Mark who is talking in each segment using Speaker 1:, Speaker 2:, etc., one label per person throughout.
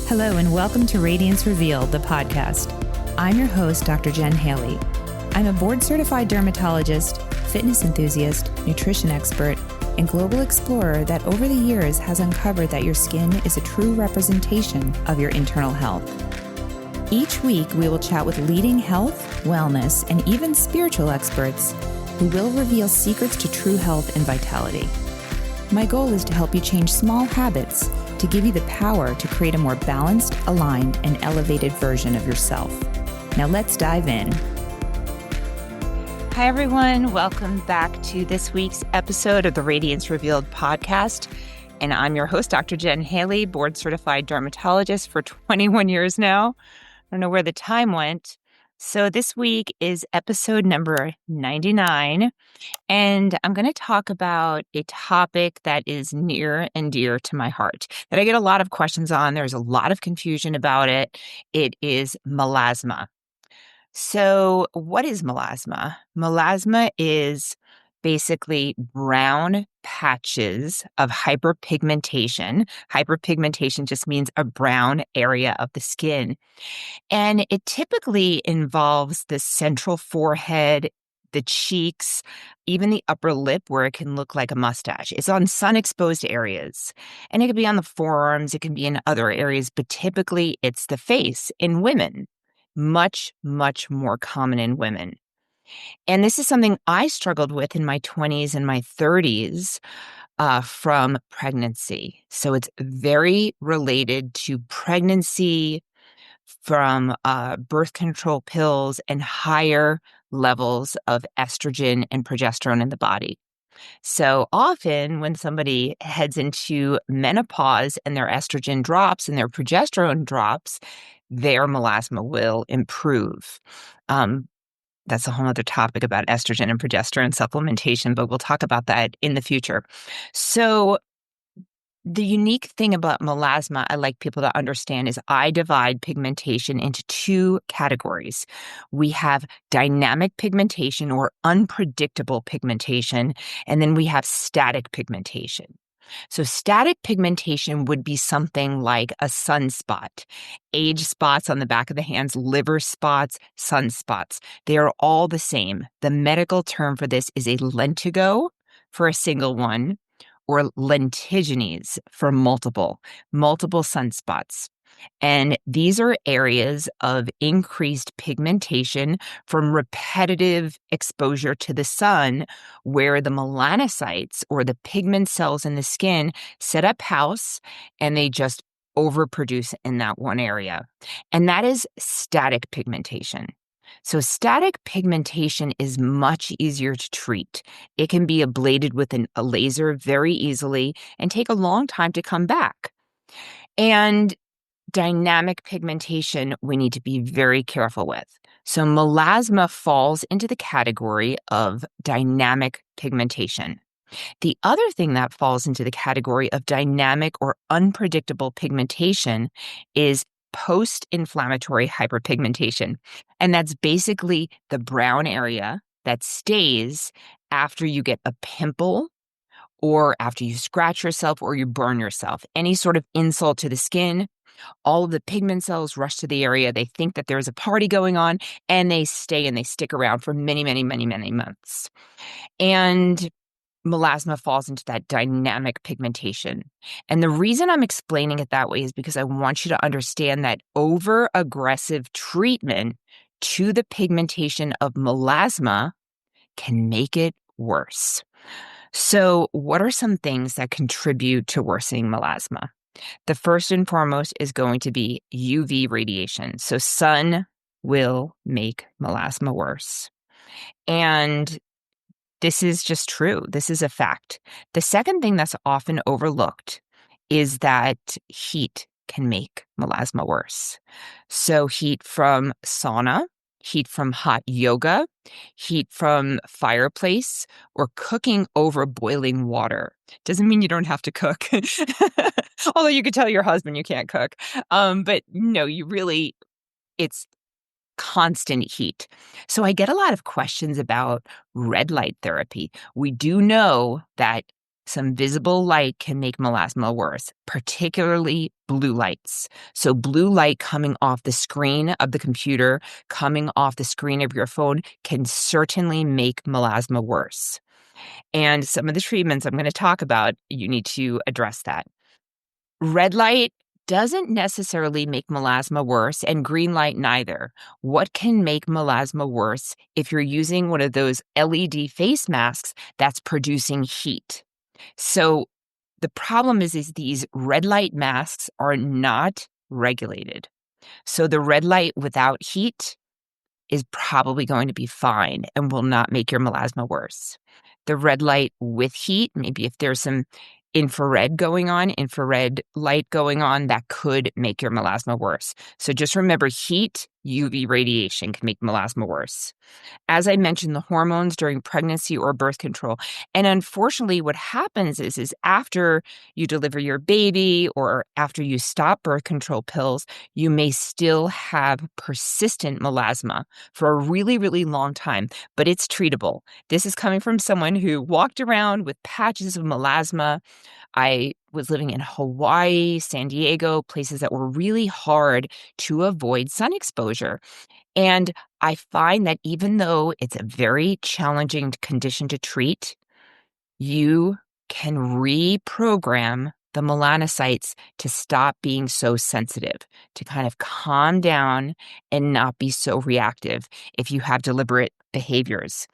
Speaker 1: Hello and welcome to Radiance Revealed, the podcast. I'm your host, Dr. Jen Haley. I'm a board-certified dermatologist, fitness enthusiast, nutrition expert, and global explorer that over the years has uncovered that your skin is a true representation of your internal health. Each week, we will chat with leading health, wellness, and even spiritual experts who will reveal secrets to true health and vitality. My goal is to help you change small habits to give you the power to create a more balanced, aligned, and elevated version of yourself. Now let's dive in. Hi, everyone. Welcome back to this week's episode of the Radiance Revealed podcast. And I'm your host, Dr. Jen Haley, board-certified dermatologist for 21 years now. I don't know where the time went. So this week is episode number 99, and I'm going to talk about a topic that is near and dear to my heart, that I get a lot of questions on. There's a lot of confusion about it. It is melasma. So what is melasma? Melasma is basically brown patches of hyperpigmentation. Hyperpigmentation just means a brown area of the skin. And it typically involves the central forehead, the cheeks, even the upper lip where it can look like a mustache. It's on sun-exposed areas. And it can be on the forearms, it can be in other areas, but typically it's the face in women. Much, much more common in women. And this is something I struggled with in my 20s and my 30s from pregnancy. So it's very related to pregnancy, from birth control pills, and higher levels of estrogen and progesterone in the body. So often when somebody heads into menopause and their estrogen drops and their progesterone drops, their melasma will improve. That's a whole other topic about estrogen and progesterone supplementation, but we'll talk about that in the future. So the unique thing about melasma I like people to understand is I divide pigmentation into two categories. We have dynamic pigmentation or unpredictable pigmentation, and then we have static pigmentation. So static pigmentation would be something like a sunspot, age spots on the back of the hands, liver spots, sunspots. They are all the same. The medical term for this is a lentigo for a single one, or lentiginous for multiple sunspots. And these are areas of increased pigmentation from repetitive exposure to the sun, where the melanocytes, or the pigment cells in the skin, set up house and they just overproduce in that one area. And that is static pigmentation. So static pigmentation is much easier to treat. It can be ablated with a laser very easily and take a long time to come back. And dynamic pigmentation, we need to be very careful with. So melasma falls into the category of dynamic pigmentation. The other thing that falls into the category of dynamic or unpredictable pigmentation is post-inflammatory hyperpigmentation. And that's basically the brown area that stays after you get a pimple, or after you scratch yourself or you burn yourself. Any sort of insult to the skin, all of the pigment cells rush to the area. They think that there's a party going on, and they stay and they stick around for many, many, many, many months. And melasma falls into that dynamic pigmentation. And the reason I'm explaining it that way is because I want you to understand that over-aggressive treatment to the pigmentation of melasma can make it worse. So what are some things that contribute to worsening melasma? The first and foremost is going to be UV radiation. So sun will make melasma worse. And this is just true. This is a fact. The second thing that's often overlooked is that heat can make melasma worse. So heat from sauna, heat from hot yoga, heat from fireplace, or cooking over boiling water. Doesn't mean you don't have to cook. Although you could tell your husband you can't cook. But no, it's constant heat. So I get a lot of questions about red light therapy. We do know that some visible light can make melasma worse, particularly blue lights. So blue light coming off the screen of the computer, coming off the screen of your phone can certainly make melasma worse. And some of the treatments I'm going to talk about, you need to address that. Red light doesn't necessarily make melasma worse, and green light neither. What can make melasma worse if you're using one of those LED face masks that's producing heat? So the problem is these red light masks are not regulated. So the red light without heat is probably going to be fine and will not make your melasma worse. The red light with heat, maybe if there's some infrared light going on, that could make your melasma worse. So just remember, heat, UV radiation can make melasma worse. As I mentioned, the hormones during pregnancy or birth control. And unfortunately, what happens is after you deliver your baby or after you stop birth control pills, you may still have persistent melasma for a really, really long time, but it's treatable. This is coming from someone who walked around with patches of melasma. I was living in Hawaii, San Diego, places that were really hard to avoid sun exposure. And I find that even though it's a very challenging condition to treat, you can reprogram the melanocytes to stop being so sensitive, to kind of calm down and not be so reactive if you have deliberate behaviors.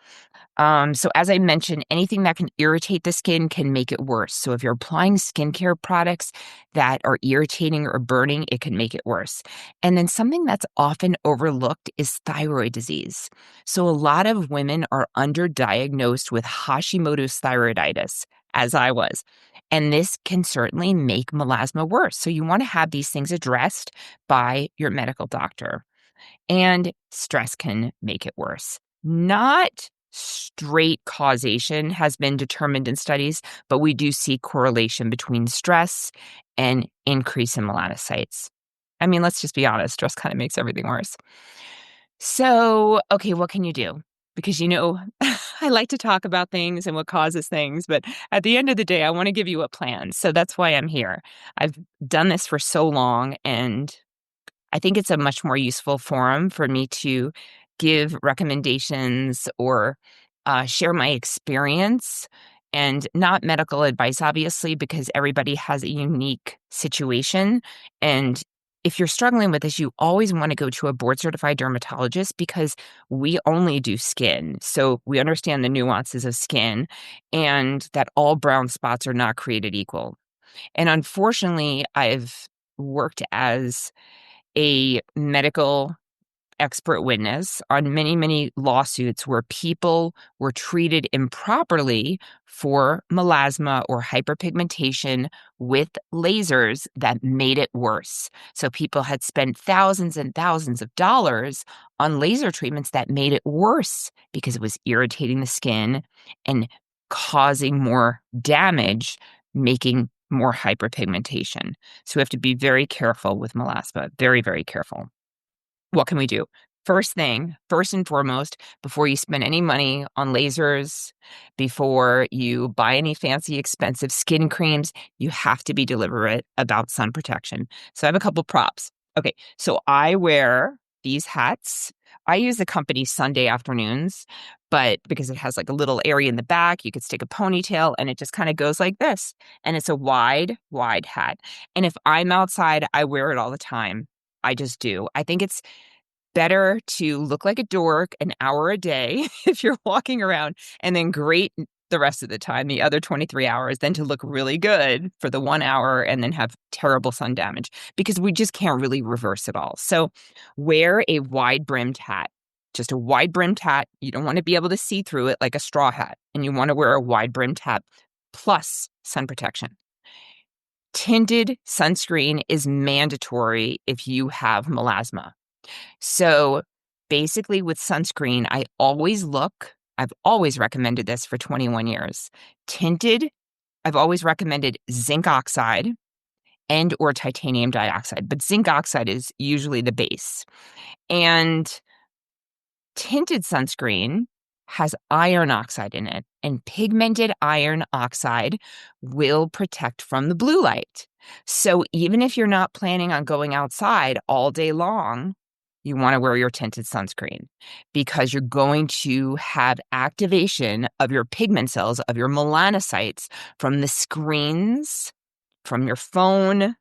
Speaker 1: So as I mentioned, anything that can irritate the skin can make it worse. So if you're applying skincare products that are irritating or burning, it can make it worse. And then something that's often overlooked is thyroid disease. So a lot of women are underdiagnosed with Hashimoto's thyroiditis, as I was. And this can certainly make melasma worse. So you want to have these things addressed by your medical doctor. And stress can make it worse. Not straight causation has been determined in studies, but we do see correlation between stress and increase in melanocytes. I mean, let's just be honest, stress kind of makes everything worse. So, okay, what can you do? Because, I like to talk about things and what causes things, but at the end of the day, I want to give you a plan. So that's why I'm here. I've done this for so long, and I think it's a much more useful forum for me to give recommendations or share my experience and not medical advice, obviously, because everybody has a unique situation. And if you're struggling with this, you always want to go to a board-certified dermatologist because we only do skin. So we understand the nuances of skin and that all brown spots are not created equal. And unfortunately, I've worked as a medical expert witness on many, many lawsuits where people were treated improperly for melasma or hyperpigmentation with lasers that made it worse. So people had spent thousands and thousands of dollars on laser treatments that made it worse because it was irritating the skin and causing more damage, making more hyperpigmentation. So we have to be very careful with melasma, very, very careful. What can we do? First and foremost, before you spend any money on lasers, before you buy any fancy expensive skin creams, you have to be deliberate about sun protection. So I have a couple props. Okay, so I wear these hats. I use the company Sunday Afternoons, but because it has like a little area in the back, you could stick a ponytail and it just kind of goes like this. And it's a wide, wide hat. And if I'm outside, I wear it all the time. I just do. I think it's better to look like a dork an hour a day if you're walking around and then great the rest of the time, the other 23 hours, than to look really good for the 1 hour and then have terrible sun damage because we just can't really reverse it all. So wear a wide brimmed hat, just a wide brimmed hat. You don't want to be able to see through it like a straw hat, and you want to wear a wide brimmed hat plus sun protection. Tinted sunscreen is mandatory if you have melasma. So basically with sunscreen, I've always recommended this for 21 years. Tinted, I've always recommended zinc oxide and or titanium dioxide, but zinc oxide is usually the base. And tinted sunscreen has iron oxide in it, and pigmented iron oxide will protect from the blue light. So even if you're not planning on going outside all day long, you want to wear your tinted sunscreen because you're going to have activation of your pigment cells, of your melanocytes from the screens, from your phone,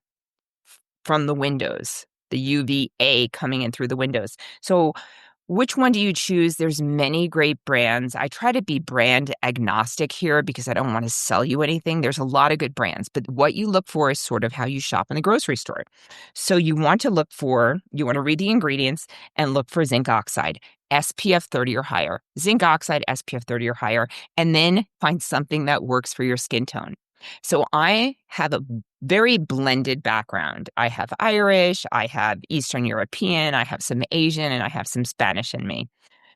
Speaker 1: from the windows, the UVA coming in through the windows. So which one do you choose? There's many great brands. I try to be brand agnostic here because I don't want to sell you anything. There's a lot of good brands, but what you look for is sort of how you shop in the grocery store. So you want to read the ingredients and look for zinc oxide, SPF 30 or higher, zinc oxide, SPF 30 or higher, and then find something that works for your skin tone. So I have a very blended background. I have Irish, I have Eastern European, I have some Asian, and I have some Spanish in me.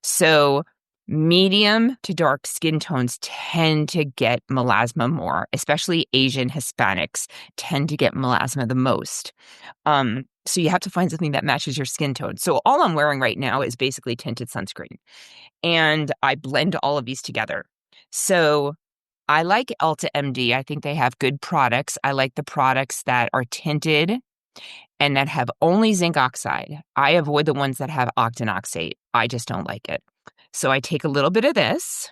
Speaker 1: So medium to dark skin tones tend to get melasma more, especially Asian Hispanics tend to get melasma the most. So you have to find something that matches your skin tone. So all I'm wearing right now is basically tinted sunscreen. And I blend all of these together. So I like Ulta MD. I think they have good products. I like the products that are tinted and that have only zinc oxide. I avoid the ones that have octinoxate. I just don't like it. So I take a little bit of this,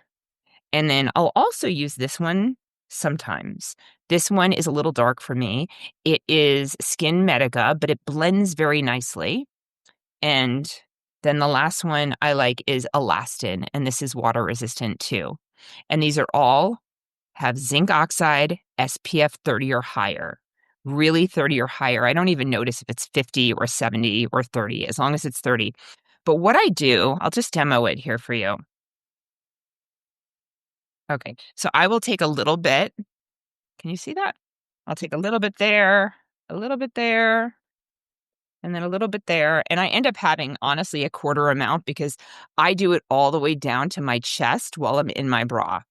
Speaker 1: and then I'll also use this one sometimes. This one is a little dark for me. It is Skin Medica, but it blends very nicely. And then the last one I like is Elastin, and this is water resistant too. And these are all have zinc oxide, SPF 30 or higher. Really 30 or higher. I don't even notice if it's 50 or 70 or 30, as long as it's 30. But what I do, I'll just demo it here for you. Okay, so I will take a little bit. Can you see that? I'll take a little bit there, a little bit there, and then a little bit there. And I end up having, honestly, a quarter amount because I do it all the way down to my chest while I'm in my bra,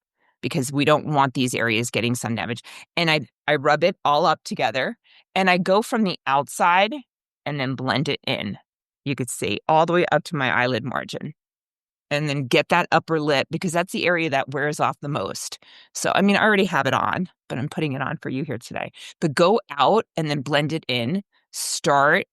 Speaker 1: because we don't want these areas getting sun damage. And I rub it all up together, and I go from the outside and then blend it in. You could see all the way up to my eyelid margin. And then get that upper lip because that's the area that wears off the most. So, I mean, I already have it on, but I'm putting it on for you here today. But go out and then blend it in. Start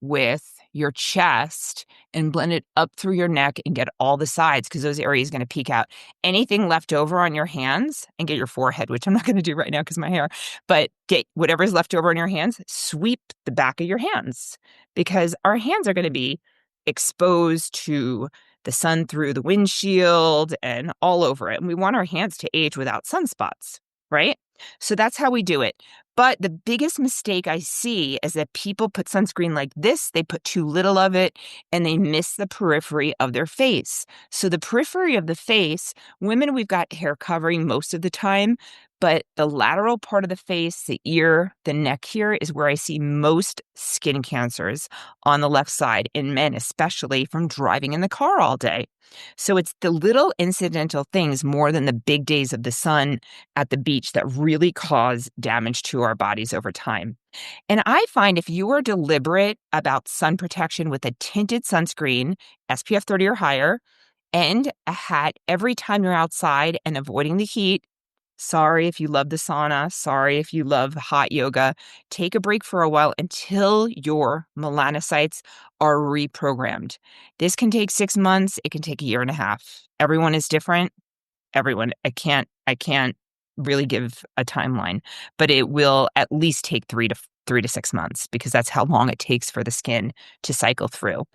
Speaker 1: with your chest and blend it up through your neck and get all the sides because those areas are going to peek out. Anything left over on your hands, and get your forehead, which I'm not going to do right now because my hair, but get whatever's left over on your hands, sweep the back of your hands because our hands are going to be exposed to the sun through the windshield and all over it. And we want our hands to age without sunspots, right? So that's how we do it. But the biggest mistake I see is that people put sunscreen like this, they put too little of it, and they miss the periphery of their face. So the periphery of the face, women, we've got hair covering most of the time, but the lateral part of the face, the ear, the neck here is where I see most skin cancers on the left side in men, especially from driving in the car all day. So it's the little incidental things more than the big days of the sun at the beach that really cause damage to our bodies over time. And I find if you are deliberate about sun protection with a tinted sunscreen, SPF 30 or higher, and a hat every time you're outside and avoiding the heat. Sorry if you love the sauna. Sorry if you love hot yoga. Take a break for a while until your melanocytes are reprogrammed. This can take 6 months. It can take a year and a half. Everyone is different. Everyone. I can't really give a timeline, but it will at least take 3 to 6 months because that's how long it takes for the skin to cycle through.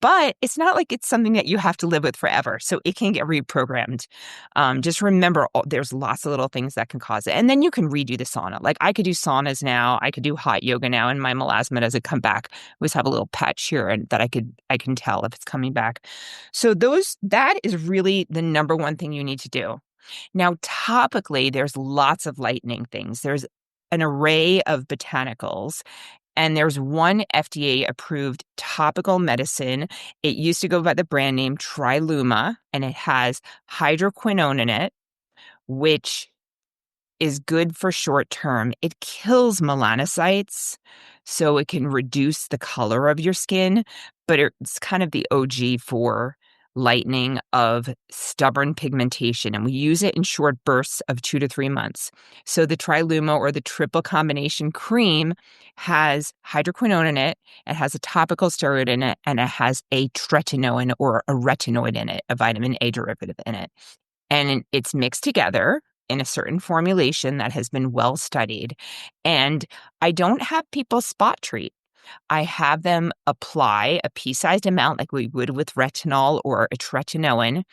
Speaker 1: But it's not like it's something that you have to live with forever. So it can get reprogrammed. Just remember, there's lots of little things that can cause it. And then you can redo the sauna. Like I could do saunas now. I could do hot yoga now. And my melasma doesn't come back. I always have a little patch here and that I can tell if it's coming back. So that is really the number one thing you need to do. Now, topically, there's lots of lightening things. There's an array of botanicals. And there's one FDA-approved topical medicine. It used to go by the brand name Tri-Luma, and it has hydroquinone in it, which is good for short term. It kills melanocytes, so it can reduce the color of your skin, but it's kind of the OG for lightening of stubborn pigmentation, and we use it in short bursts of 2 to 3 months. So the Tri-Luma or the triple combination cream has hydroquinone in it, it has a topical steroid in it, and it has a tretinoin or a retinoid in it, a vitamin A derivative in it. And it's mixed together in a certain formulation that has been well studied. And I don't have people spot treat. I have them apply a pea-sized amount like we would with retinol or a tretinoin,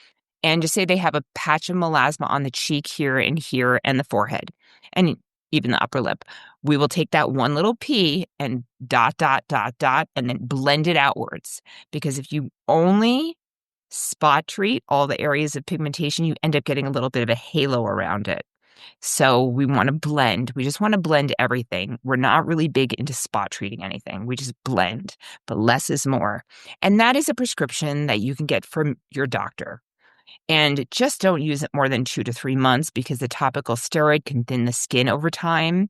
Speaker 1: and just say they have a patch of melasma on the cheek here and the forehead, and even the upper lip. We will take that one little pea and dot, dot, dot, dot, and then blend it outwards. Because if you only spot treat all the areas of pigmentation, you end up getting a little bit of a halo around it. So we want to blend. We just want to blend everything. We're not really big into spot treating anything. We just blend, but less is more. And that is a prescription that you can get from your doctor. And just don't use it more than 2 to 3 months because the topical steroid can thin the skin over time.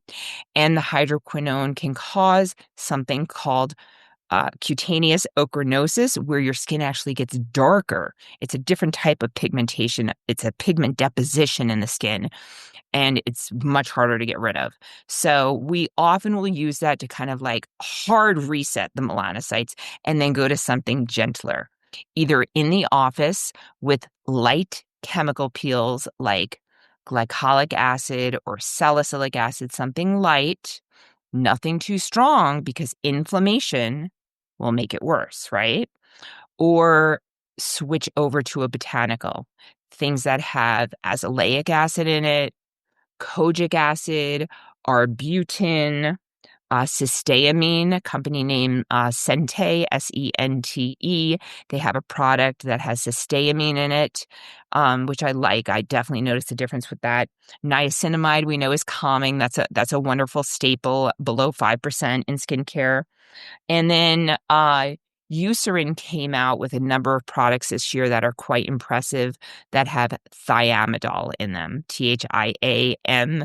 Speaker 1: And the hydroquinone can cause something called cutaneous ochronosis, where your skin actually gets darker. It's a different type of pigmentation. It's a pigment deposition in the skin, and it's much harder to get rid of. So we often will use that to kind of like hard reset the melanocytes and then go to something gentler, either in the office with light chemical peels like glycolic acid or salicylic acid, something light, nothing too strong because inflammation will make it worse, right? Or switch over to a botanical, things that have azelaic acid in it, kojic acid, arbutin, cysteamine, company name Sente, Sente. They have a product that has cysteamine in it, which I like. I definitely noticed a difference with that. Niacinamide we know is calming. That's a wonderful staple, below 5% in skincare. And then Eucerin came out with a number of products this year that are quite impressive that have thiamidol in them, Thiamadol.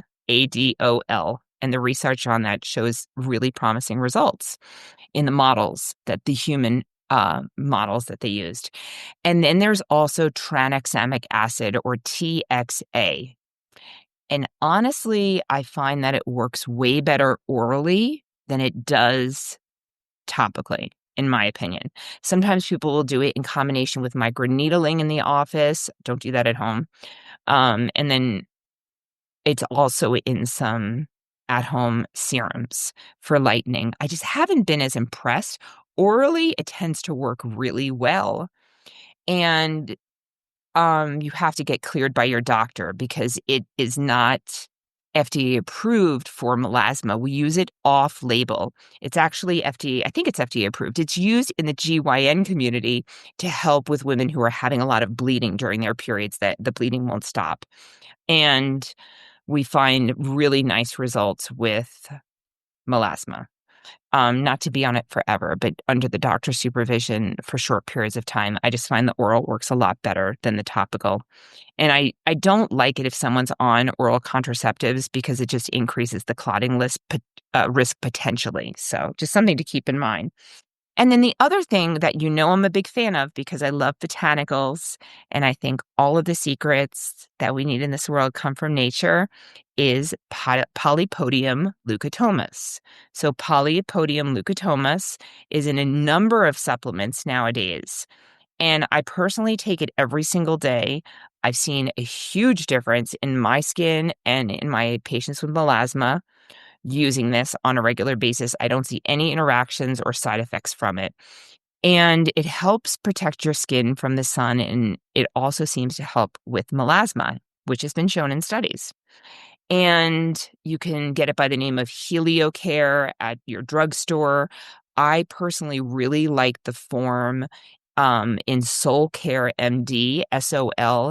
Speaker 1: And the research on that shows really promising results in the models, that the human models that they used. And then there's also tranexamic acid, or TXA. And honestly, I find that it works way better orally than it does topically, in my opinion. Sometimes people will do it in combination with microneedling in the office. Don't do that at home. And then it's also in some at-home serums for lightening. I just haven't been as impressed. Orally, it tends to work really well. And you have to get cleared by your doctor because it is not FDA approved for melasma. We use it off label. It's actually I think it's FDA approved. It's used in the GYN community to help with women who are having a lot of bleeding during their periods, that the bleeding won't stop. And we find really nice results with melasma. Not to be on it forever, but under the doctor's supervision for short periods of time. I just find the oral works a lot better than the topical. And I don't like it if someone's on oral contraceptives because it just increases the clotting risk potentially. So just something to keep in mind. And then the other thing that I'm a big fan of, because I love botanicals and I think all of the secrets that we need in this world come from nature, is Polypodium leucotomus. So Polypodium leucotomus is in a number of supplements nowadays. And I personally take it every single day. I've seen a huge difference in my skin and in my patients with melasma using this on a regular basis. I don't see any interactions or side effects from it. And it helps protect your skin from the sun, and it also seems to help with melasma, which has been shown in studies. And you can get it by the name of HelioCare at your drugstore. I personally really like the form in Soulcare MD, SOLCARE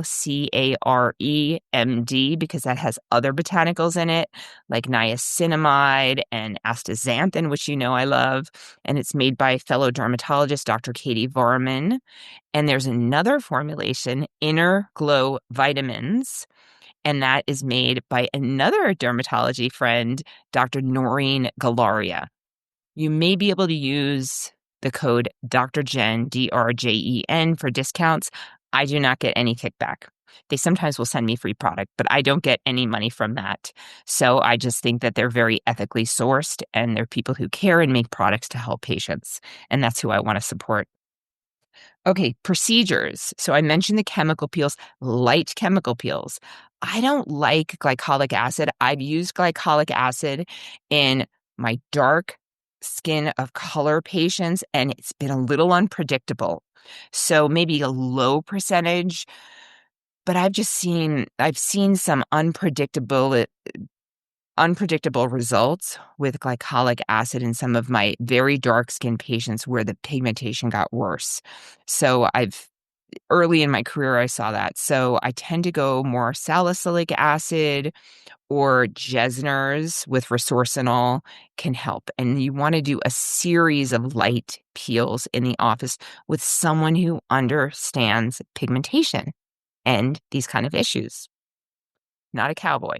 Speaker 1: MD, because that has other botanicals in it, like niacinamide and astaxanthin, which I love. And it's made by fellow dermatologist Dr. Katie Varman. And there's another formulation, Inner Glow Vitamins, and that is made by another dermatology friend, Dr. Noreen Galaria. You may be able to use the code DrJen, DRJEN, for discounts. I do not get any kickback. They sometimes will send me free product, but I don't get any money from that. So I just think that they're very ethically sourced, and they're people who care and make products to help patients. And that's who I want to support. Okay, procedures. So I mentioned the chemical peels, light chemical peels. I don't like glycolic acid. I've used glycolic acid in my dark skin of color patients, and it's been a little unpredictable. So maybe a low percentage, but I've seen some unpredictable results with glycolic acid in some of my very dark skin patients where the pigmentation got worse. So early in my career, I saw that. So I tend to go more salicylic acid, or Jesner's with resorcinol can help. And you want to do a series of light peels in the office with someone who understands pigmentation and these kind of issues, not a cowboy.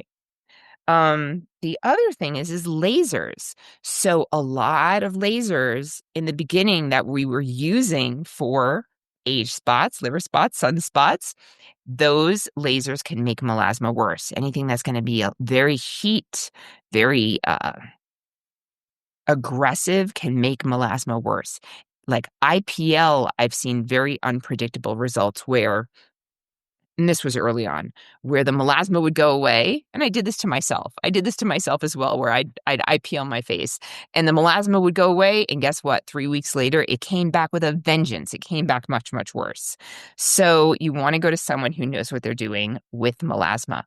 Speaker 1: The other thing is lasers. So a lot of lasers in the beginning that we were using for age spots, liver spots, sunspots, those lasers can make melasma worse. Anything that's going to be very aggressive can make melasma worse. Like IPL, I've seen very unpredictable results where, and this was early on, where the melasma would go away. And I did this to myself. I did this to myself as well, where I'd IPL my face and the melasma would go away. And guess what? 3 weeks later, it came back with a vengeance. It came back much, much worse. So you want to go to someone who knows what they're doing with melasma.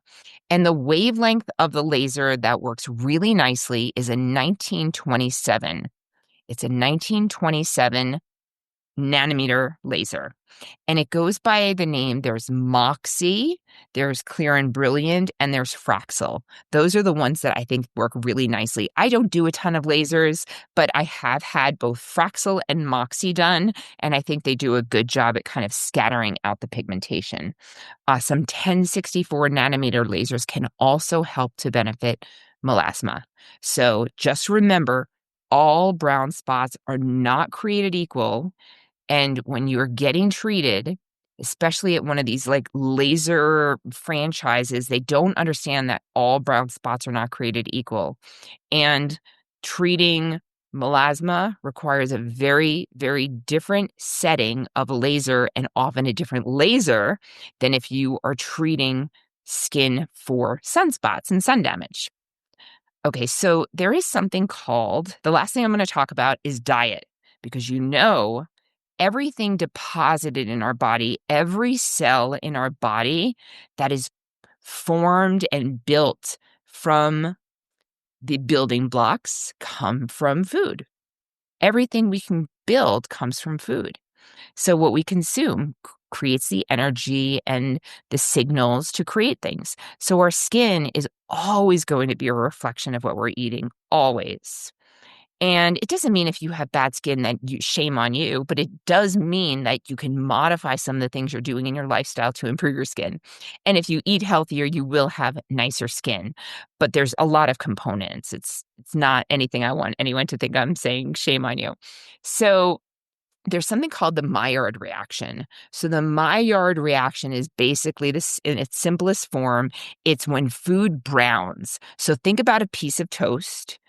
Speaker 1: And the wavelength of the laser that works really nicely is a 1927. It's a 1927 nanometer laser. And it goes by the name, there's Moxie, there's Clear and Brilliant, and there's Fraxel. Those are the ones that I think work really nicely. I don't do a ton of lasers, but I have had both Fraxel and Moxie done, and I think they do a good job at kind of scattering out the pigmentation. Some 1064 nanometer lasers can also help to benefit melasma. So just remember, all brown spots are not created equal. And when you're getting treated, especially at one of these like laser franchises, they don't understand that all brown spots are not created equal. And treating melasma requires a very, very different setting of a laser, and often a different laser than if you are treating skin for sunspots and sun damage. Okay, so there is something called, the last thing I'm going to talk about is diet, because everything deposited in our body, every cell in our body that is formed and built from the building blocks come from food. Everything we can build comes from food. So what we consume creates the energy and the signals to create things. So our skin is always going to be a reflection of what we're eating, always. And it doesn't mean if you have bad skin that shame on you, but it does mean that you can modify some of the things you're doing in your lifestyle to improve your skin. And if you eat healthier, you will have nicer skin. But there's a lot of components. It's not anything I want anyone to think I'm saying shame on you. So there's something called the Maillard reaction. So the Maillard reaction is basically this in its simplest form. It's when food browns. So think about a piece of toast.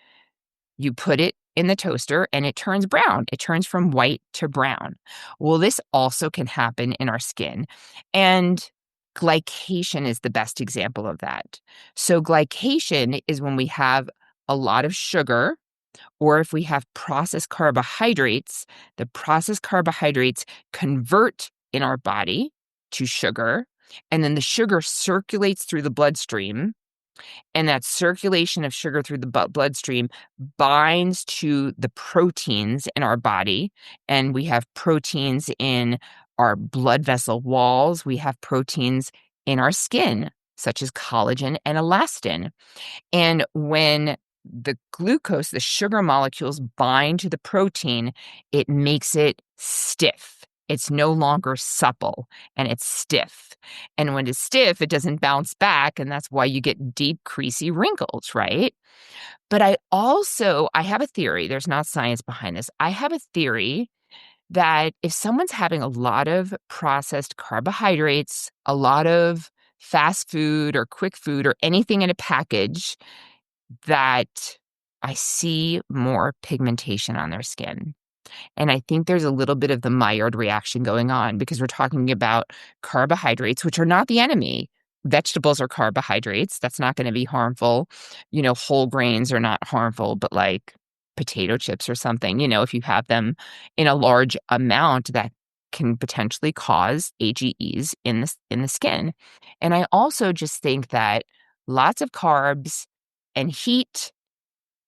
Speaker 1: You put it in the toaster and it turns brown. It turns from white to brown. Well, this also can happen in our skin. And glycation is the best example of that. So glycation is when we have a lot of sugar, or if we have processed carbohydrates, the processed carbohydrates convert in our body to sugar, and then the sugar circulates through the bloodstream. And that circulation of sugar through the bloodstream binds to the proteins in our body. And we have proteins in our blood vessel walls. We have proteins in our skin, such as collagen and elastin. And when the glucose, the sugar molecules bind to the protein, it makes it stiff. It's no longer supple and it's stiff. And when it's stiff, it doesn't bounce back. And that's why you get deep, creasy wrinkles, right? But I have a theory. There's not science behind this. I have a theory that if someone's having a lot of processed carbohydrates, a lot of fast food or quick food or anything in a package, that I see more pigmentation on their skin. And I think there's a little bit of the Maillard reaction going on because we're talking about carbohydrates, which are not the enemy. Vegetables are carbohydrates. That's not going to be harmful. Whole grains are not harmful, but like potato chips or something, if you have them in a large amount, that can potentially cause AGEs in the skin. And I also just think that lots of carbs and heat,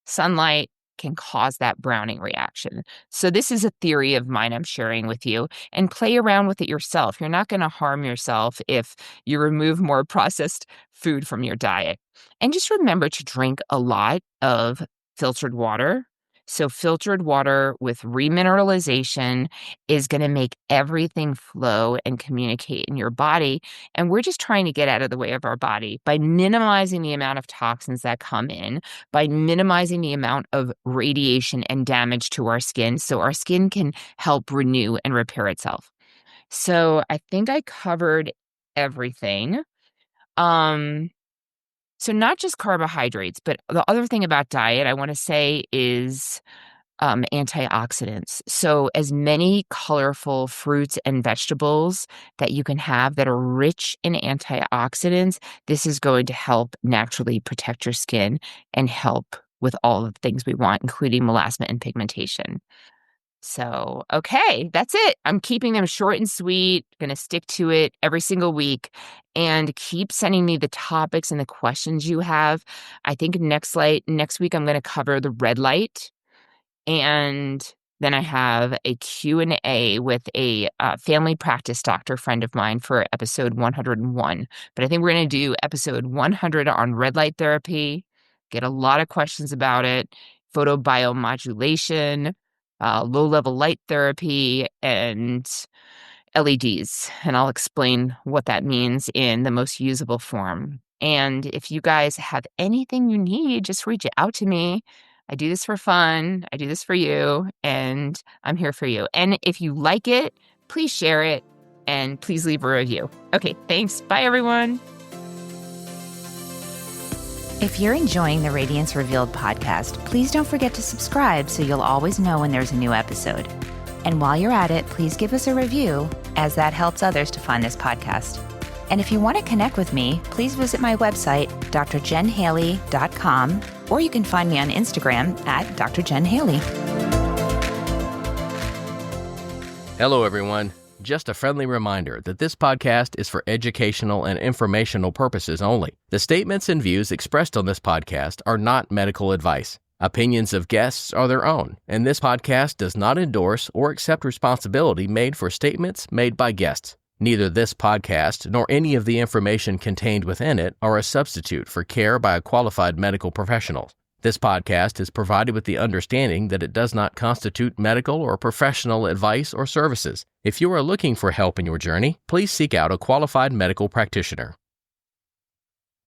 Speaker 1: sunlight, can cause that browning reaction. So this is a theory of mine I'm sharing with you, and play around with it yourself. You're not going to harm yourself if you remove more processed food from your diet. And just remember to drink a lot of filtered water. So filtered water with remineralization is going to make everything flow and communicate in your body. And we're just trying to get out of the way of our body by minimizing the amount of toxins that come in, by minimizing the amount of radiation and damage to our skin so our skin can help renew and repair itself. So I think I covered everything. So not just carbohydrates, but the other thing about diet I want to say is antioxidants. So as many colorful fruits and vegetables that you can have that are rich in antioxidants, this is going to help naturally protect your skin and help with all of the things we want, including melasma and pigmentation. So, okay, that's it. I'm keeping them short and sweet, going to stick to it every single week, and keep sending me the topics and the questions you have. I think next week I'm going to cover the red light, and then I have a Q&A with a family practice doctor friend of mine for episode 101. But I think we're going to do episode 100 on red light therapy, get a lot of questions about it, photobiomodulation, low-level light therapy, and LEDs. And I'll explain what that means in the most usable form. And if you guys have anything you need, just reach out to me. I do this for fun. I do this for you, and I'm here for you. And if you like it, please share it, and please leave a review. Okay, thanks. Bye, everyone.
Speaker 2: If you're enjoying the Radiance Revealed podcast, please don't forget to subscribe so you'll always know when there's a new episode. And while you're at it, please give us a review, as that helps others to find this podcast. And if you want to connect with me, please visit my website, drjenhaley.com, or you can find me on Instagram at drjenhaley.
Speaker 3: Hello, everyone. Just a friendly reminder that this podcast is for educational and informational purposes only. The statements and views expressed on this podcast are not medical advice. Opinions of guests are their own, and this podcast does not endorse or accept responsibility made for statements made by guests. Neither this podcast nor any of the information contained within it are a substitute for care by a qualified medical professional. This podcast is provided with the understanding that it does not constitute medical or professional advice or services. If you are looking for help in your journey, please seek out a qualified medical practitioner.